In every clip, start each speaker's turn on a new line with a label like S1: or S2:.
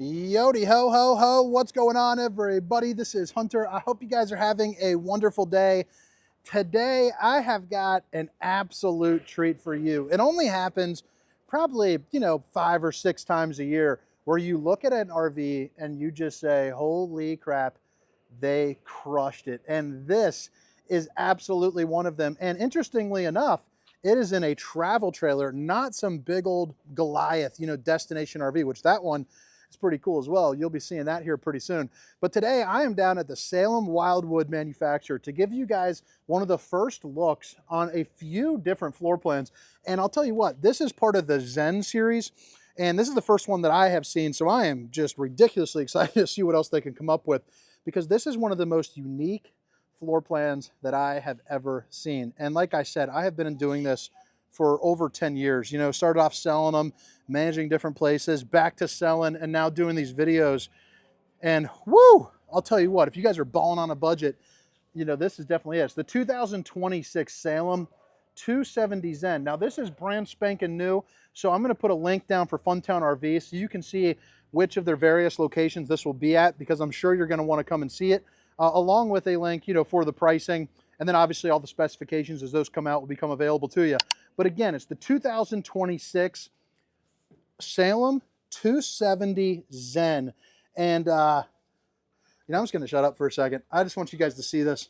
S1: Yodi ho ho ho, what's going on everybody? This is Hunter. I hope you guys are having a wonderful day. Today I have got an absolute treat for you. It only happens probably, 5 or 6 times a year where you look at an RV and you just say, holy crap, they crushed it. And this is absolutely one of them. And interestingly enough, it is in a travel trailer, not some big old Goliath, destination RV, which that one is pretty cool as well. You'll be seeing that here pretty soon. But today I am down at the Salem Wildwood manufacturer to give you guys one of the first looks on a few different floor plans. And I'll tell you what, this is part of the Zen series. And this is the first one that I have seen. So I am just ridiculously excited to see what else they can come up with, because this is one of the most unique floor plans that I have ever seen. And like I said, I have been doing this for over 10 years. Started off selling them, managing different places, back to selling, and now doing these videos. And whoo, I'll tell you what, if you guys are balling on a budget, this is definitely it. It's the 2026 Salem 270ZEN. Now this is brand spanking new, so I'm going to put a link down for Funtown RV so you can see which of their various locations this will be at, because I'm sure you're going to want to come and see it, along with a link, for the pricing, and then obviously all the specifications as those come out will become available to you. But again, it's the 2026 Salem 270ZEN, and I'm just going to shut up for a second. I just want you guys to see this.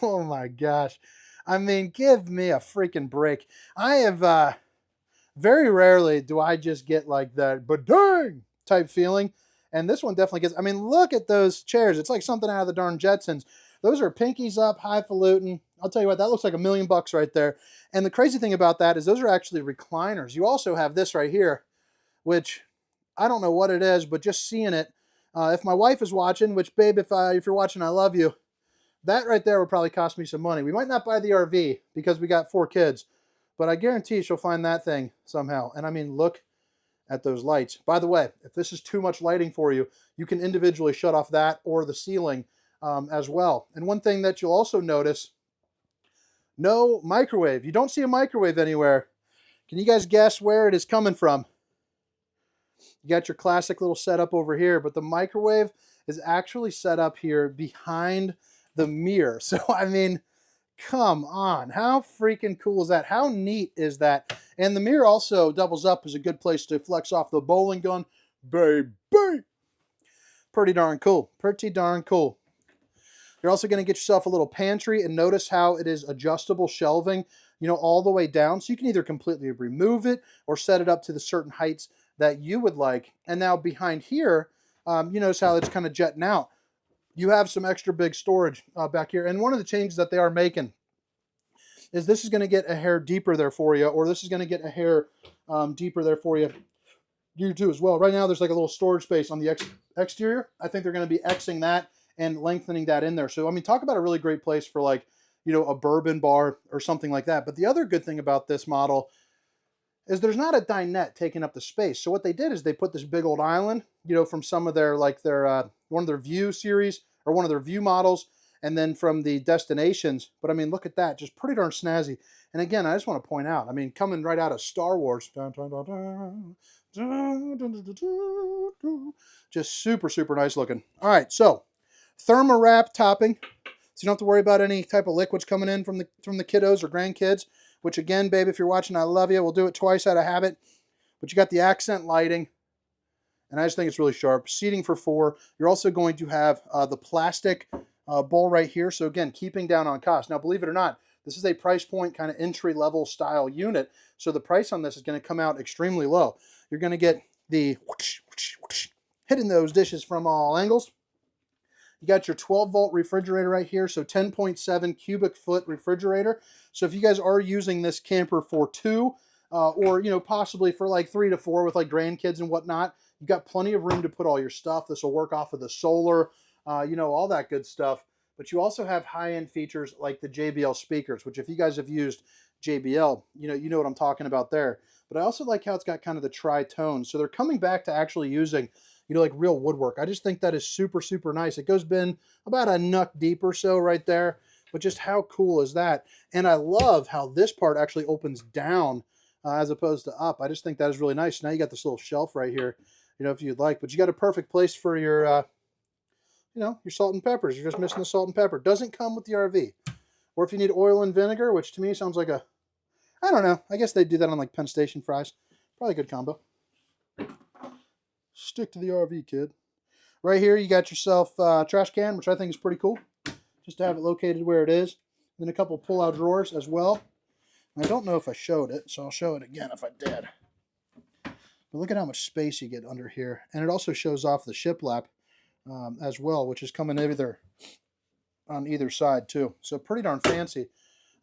S1: Oh my gosh. I mean, give me a freaking break. I have, very rarely do I just get like that ba-dang type feeling. And this one definitely gets, I mean, look at those chairs. It's like something out of the darn Jetsons. Those are pinkies up, highfalutin. I'll tell you what, that looks like $1 million right there. And the crazy thing about that is those are actually recliners. You also have this right here, which I don't know what it is, but just seeing it, if my wife is watching, which babe, if you're watching, I love you. That right there would probably cost me some money. We might not buy the RV because we got 4 kids, but I guarantee she'll find that thing somehow. And I mean, look at those lights. By the way, if this is too much lighting for you, you can individually shut off that or the ceiling as well. And one thing that you'll also notice, no microwave. You don't see a microwave anywhere. Can you guys guess where it is coming from? You got your classic little setup over here, but the microwave is actually set up here behind the mirror. So, I mean, come on. How freaking cool is that? How neat is that? And the mirror also doubles up as a good place to flex off the bowling gun. Baby! Pretty darn cool. Pretty darn cool. You're also going to get yourself a little pantry, and notice how it is adjustable shelving, all the way down. So you can either completely remove it or set it up to the certain heights that you would like. And now behind here, you notice how it's kind of jetting out. You have some extra big storage back here. And one of the changes that they are making is this is going to get a hair deeper there for you, or this is going to get a hair deeper there for you. You too as well. Right now there's like a little storage space on the exterior. I think they're going to be Xing that and lengthening that in there. So, I mean, talk about a really great place for like, a bourbon bar or something like that. But the other good thing about this model is there's not a dinette taking up the space. So what they did is they put this big old island, from some of their, like their, one of their View series or one of their View models, and then from the Destinations. But I mean, look at that, just pretty darn snazzy. And again, I just want to point out, I mean, coming right out of Star Wars, just super, super nice looking. All right, so thermowrap topping, so you don't have to worry about any type of liquids coming in from the kiddos or grandkids, which again, babe, if you're watching, I love you. We'll do it twice out of habit. But you got the accent lighting, and I just think it's really sharp. Seating for 4. You're also going to have the plastic bowl right here. So again, keeping down on cost. Now, believe it or not, this is a price point kind of entry-level style unit. So the price on this is going to come out extremely low. You're going to get the whoosh, whoosh, whoosh, hitting those dishes from all angles. You got your 12-volt refrigerator right here, so 10.7 cubic foot refrigerator. So if you guys are using this camper for 2, or possibly for like 3 to 4 with like grandkids and whatnot, you've got plenty of room to put all your stuff. This will work off of the solar, all that good stuff. But you also have high-end features like the JBL speakers, which if you guys have used JBL, you know what I'm talking about there. But I also like how it's got kind of the tri-tone. So they're coming back to actually using like real woodwork. I just think that is super, super nice. It goes in about a nook deep or so right there, but just how cool is that? And I love how this part actually opens down as opposed to up. I just think that is really nice. Now you got this little shelf right here, you know, if you'd like, but you got a perfect place for your, you know, your salt and peppers. You're just missing the salt and pepper. Doesn't come with the RV. Or if you need oil and vinegar, which to me sounds like a, I don't know. I guess they do that on like Penn Station fries. Probably a good combo. Stick to the RV, kid. Right here, you got yourself a trash can, which I think is pretty cool. Just to have it located where it is. Then a couple pull-out drawers as well. And I don't know if I showed it, so I'll show it again if I did. But look at how much space you get under here. And it also shows off the shiplap as well, which is coming on either side too. So pretty darn fancy.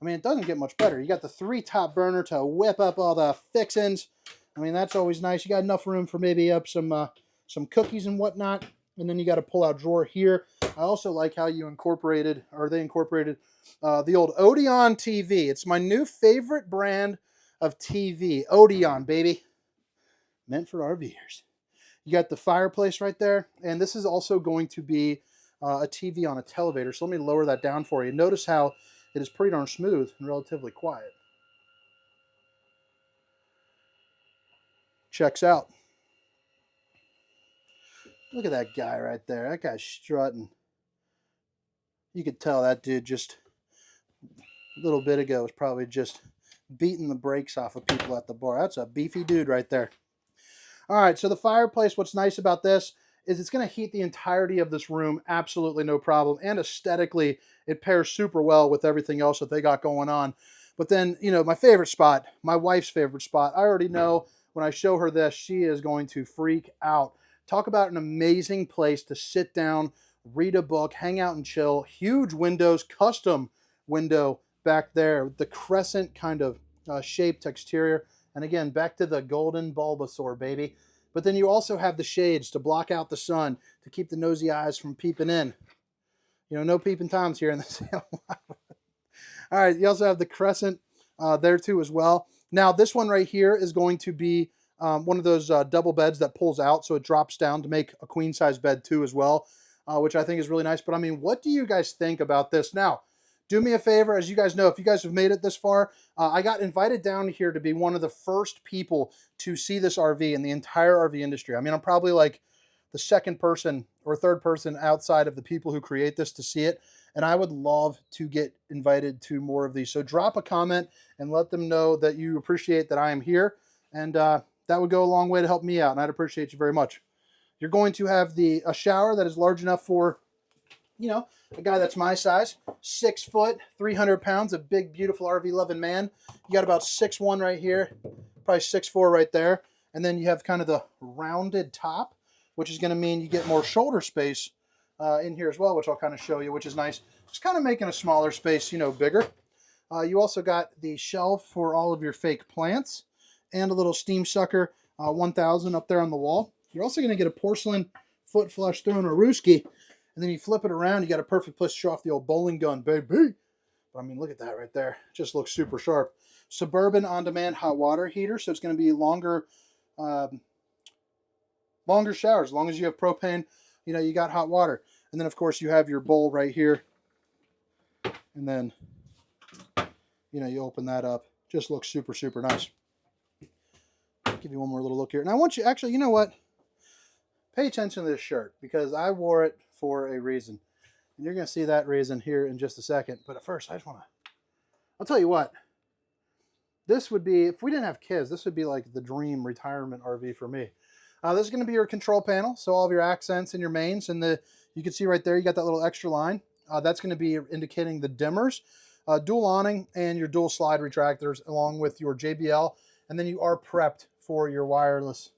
S1: I mean, it doesn't get much better. You got the 3-top burner to whip up all the fixins. I mean, that's always nice. You got enough room for maybe up some cookies and whatnot. And then you got a pull-out drawer here. I also like how they incorporated the old Odeon TV. It's my new favorite brand of TV. Odeon, baby. Meant for RVers. You got the fireplace right there. And this is also going to be a TV on a televator. So let me lower that down for you. Notice how it is pretty darn smooth and relatively quiet. Checks out. Look at that guy right there. That guy's strutting. You could tell that dude just a little bit ago was probably just beating the brakes off of people at the bar. That's a beefy dude right there. All right, so the fireplace, what's nice about this is it's going to heat the entirety of this room, absolutely no problem. And aesthetically, it pairs super well with everything else that they got going on. But then, you know, my favorite spot, my wife's favorite spot, I already know when I show her this, she is going to freak out. Talk about an amazing place to sit down, read a book, hang out and chill. Huge windows, custom window back there. The crescent kind of shaped exterior. And again, back to the golden Bulbasaur, baby. But then you also have the shades to block out the sun, to keep the nosy eyes from peeping in. You know, no peeping Toms here in the Salem. All right, you also have the crescent there too as well. Now, this one right here is going to be one of those double beds that pulls out, so it drops down to make a queen-size bed too as well, which I think is really nice. But I mean, what do you guys think about this? Now, do me a favor, as you guys know, if you guys have made it this far, I got invited down here to be one of the first people to see this RV in the entire RV industry. I mean, I'm probably like the second person or third person outside of the people who create this to see it. And I would love to get invited to more of these. So drop a comment and let them know that you appreciate that I am here. And that would go a long way to help me out. And I'd appreciate you very much. You're going to have a shower that is large enough for, you know, a guy that's my size, 6 foot, 300 pounds, a big, beautiful RV loving man. You got about 6'1" right here, probably 6'4" right there. And then you have kind of the rounded top, which is going to mean you get more shoulder space in here as well, which I'll kind of show you, which is nice. Just kind of making a smaller space, you know, bigger. You also got the shelf for all of your fake plants and a little steam sucker 1000 up there on the wall. You're also going to get a porcelain foot flush through and a rooski. And then you flip it around, you got a perfect place to show off the old bowling gun, baby. But I mean, look at that right there. It just looks super sharp. Suburban on-demand hot water heater, so it's going to be longer showers. As long as you have propane, you know, you got hot water. And then, of course, you have your bowl right here. And then, you know, you open that up. Just looks super, super nice. I'll give you one more little look here. And I want you, actually, you know what? Pay attention to this shirt, because I wore it for a reason. And you're going to see that reason here in just a second. But at first, I just want to, I'll tell you what. This would be, if we didn't have kids, this would be like the dream retirement RV for me. This is going to be your control panel. So all of your accents and your mains. And you can see right there, you got that little extra line. That's going to be indicating the dimmers, dual awning, and your dual slide retractors, along with your JBL. And then you are prepped for your wireless.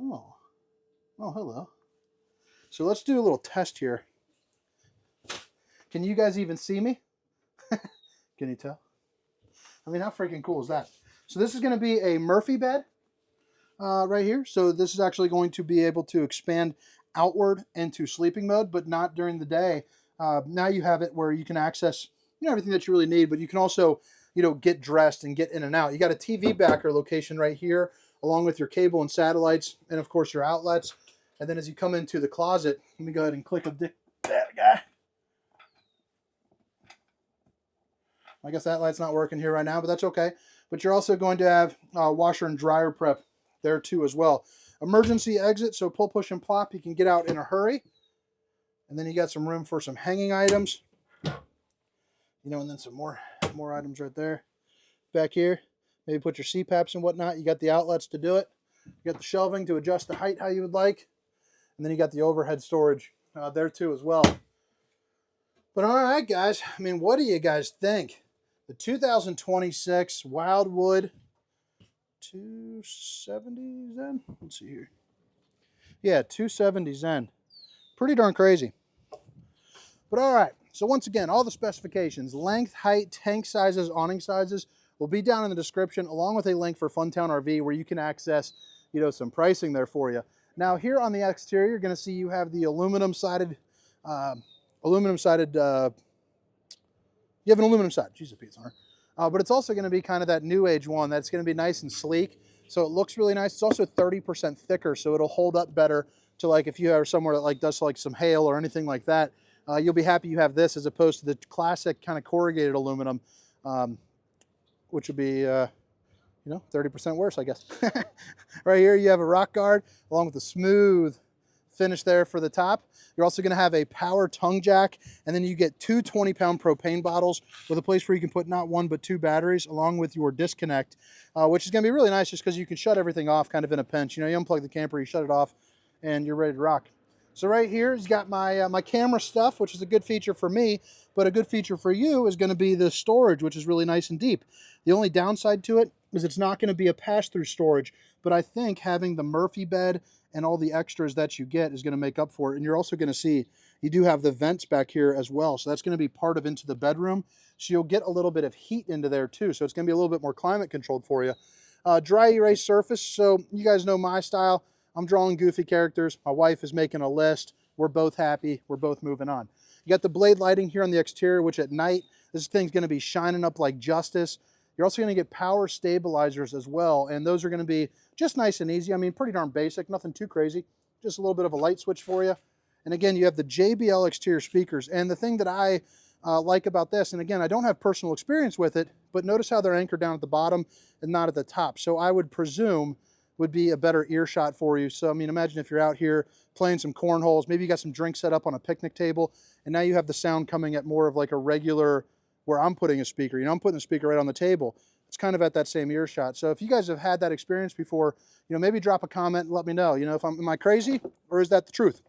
S1: Oh, hello. So let's do a little test here. Can you guys even see me? Can you tell? I mean, how freaking cool is that? So this is going to be a Murphy bed right here. So this is actually going to be able to expand outward into sleeping mode, but not during the day. Now you have it where you can access, you know, everything that you really need, but you can also, you know, get dressed and get in and out. You got a TV backer location right here, along with your cable and satellites, and of course your outlets. And then as you come into the closet, let me go ahead and click that guy. I guess that light's not working here right now, but that's okay. but you're also going to have washer and dryer prep there too as well. Emergency exit, so pull, push, and plop. You can get out in a hurry. And then you got some room for some hanging items. You know, and then some more items right there. Back here, maybe put your CPAPs and whatnot. You got the outlets to do it. You got the shelving to adjust the height how you would like. And then you got the overhead storage there too as well. But all right, guys. I mean, what do you guys think? The 2026 Wildwood 270ZEN. Let's see here. Yeah, 270ZEN. Pretty darn crazy. But all right. So once again, all the specifications, length, height, tank sizes, awning sizes will be down in the description, along with a link for Funtown RV where you can access, you know, some pricing there for you. Now here on the exterior, you're going to see you have the aluminum sided. You have an aluminum side. Jesus, Pete, but it's also going to be kind of that new age one that's going to be nice and sleek. So it looks really nice. It's also 30% thicker, so it'll hold up better to, like, if you are somewhere that like does like some hail or anything like that. You'll be happy you have this as opposed to the classic kind of corrugated aluminum, which would be, you know, 30% worse, I guess. Right here, you have a rock guard along with a smooth finish there for the top. You're also going to have a power tongue jack, and then you get two 20-pound propane bottles with a place where you can put not one but two batteries along with your disconnect, which is going to be really nice just because you can shut everything off kind of in a pinch. You know, you unplug the camper, you shut it off, and you're ready to rock. So right here has got my my camera stuff, which is a good feature for me, but a good feature for you is going to be the storage, which is really nice and deep. The only downside to it is it's not going to be a pass-through storage, but I think having the Murphy bed and all the extras that you get is going to make up for it. And you're also going to see you do have the vents back here as well, so that's going to be part of into the bedroom, so you'll get a little bit of heat into there too, so it's going to be a little bit more climate controlled for you. Dry erase surface, so you guys know my style. I'm drawing goofy characters. My wife is making a list. We're both happy. We're both moving on. You got the blade lighting here on the exterior, which at night, this thing's going to be shining up like justice. You're also going to get power stabilizers as well, and those are going to be just nice and easy. I mean, pretty darn basic, nothing too crazy. Just a little bit of a light switch for you. And again, you have the JBL exterior speakers. And the thing that I like about this, and again, I don't have personal experience with it, but notice how they're anchored down at the bottom and not at the top. So I would presume would be a better earshot for you. So, I mean, imagine if you're out here playing some cornholes, maybe you got some drinks set up on a picnic table, and now you have the sound coming at more of like a regular, where I'm putting a speaker. You know, I'm putting the speaker right on the table. It's kind of at that same earshot. So if you guys have had that experience before, you know, maybe drop a comment and let me know. You know, if am I crazy or is that the truth?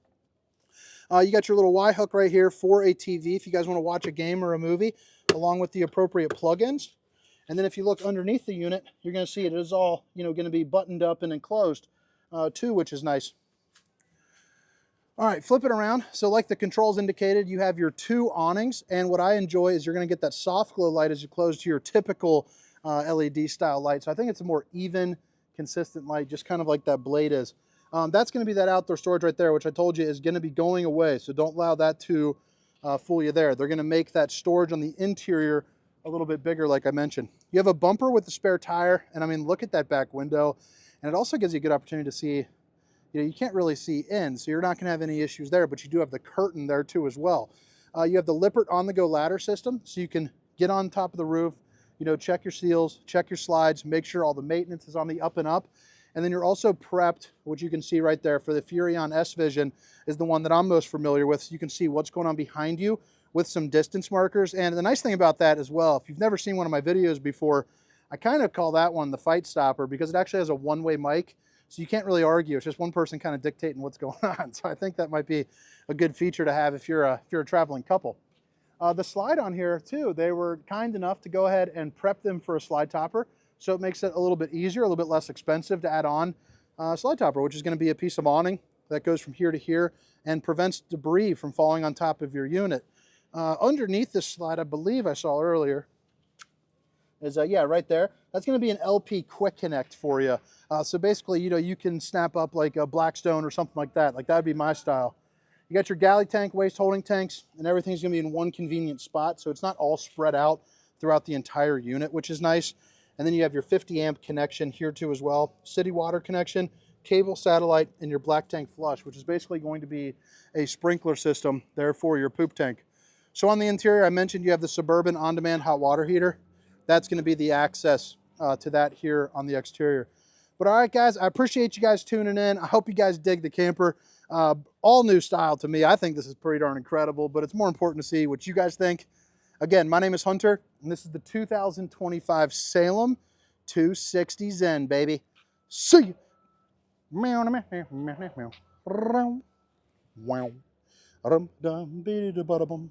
S1: You got your little Y hook right here for a TV if you guys want to watch a game or a movie, along with the appropriate plugins. And then if you look underneath the unit, you're going to see it is all, you know, going to be buttoned up and enclosed too, which is nice. All right, flip it around. So like the controls indicated, you have your two awnings, and what I enjoy is you're going to get that soft glow light as you close to your typical LED style light. So I think it's a more even, consistent light, just kind of like that blade is. That's going to be that outdoor storage right there, which I told you is going to be going away. So don't allow that to fool you there. They're going to make that storage on the interior a little bit bigger, like I mentioned. You have a bumper with the spare tire, and I mean, look at that back window. And it also gives you a good opportunity to see, you know, you can't really see in, so you're not going to have any issues there, but you do have the curtain there too as well. You have the Lippert on-the-go ladder system, so you can get on top of the roof, you know, check your seals, check your slides, make sure all the maintenance is on the up and up. And then you're also prepped, which you can see right there, for the Furrion S-Vision is the one that I'm most familiar with, so you can see what's going on behind you with some distance markers. And the nice thing about that as well, if you've never seen one of my videos before, I kind of call that one the fight stopper because it actually has a one-way mic, so you can't really argue. It's just one person kind of dictating what's going on. So I think that might be a good feature to have if you're a traveling couple. The slide on here too, they were kind enough to go ahead and prep them for a slide topper, so it makes it a little bit easier, a little bit less expensive to add on slide topper, which is going to be a piece of awning that goes from here to here and prevents debris from falling on top of your unit. Underneath this slide, I believe I saw earlier, is yeah, right there. That's going to be an LP quick connect for you. So basically, you know, you can snap up like a Blackstone or something like that. Like that would be my style. You got your galley tank, waste holding tanks, and everything's going to be in one convenient spot. So it's not all spread out throughout the entire unit, which is nice. And then you have your 50 amp connection here too as well. City water connection, cable, satellite, and your black tank flush, which is basically going to be a sprinkler system there for your poop tank. So on the interior, I mentioned you have the Suburban on-demand hot water heater. That's going to be the access to that here on the exterior. But all right, guys, I appreciate you guys tuning in. I hope you guys dig the camper. All new style to me. I think this is pretty darn incredible, but it's more important to see what you guys think. Again, my name is Hunter, and this is the 2025 Salem 270ZEN, baby. See you. Meow, meow, meow, meow, meow. Wow. Dum dum, bee da ba da bum.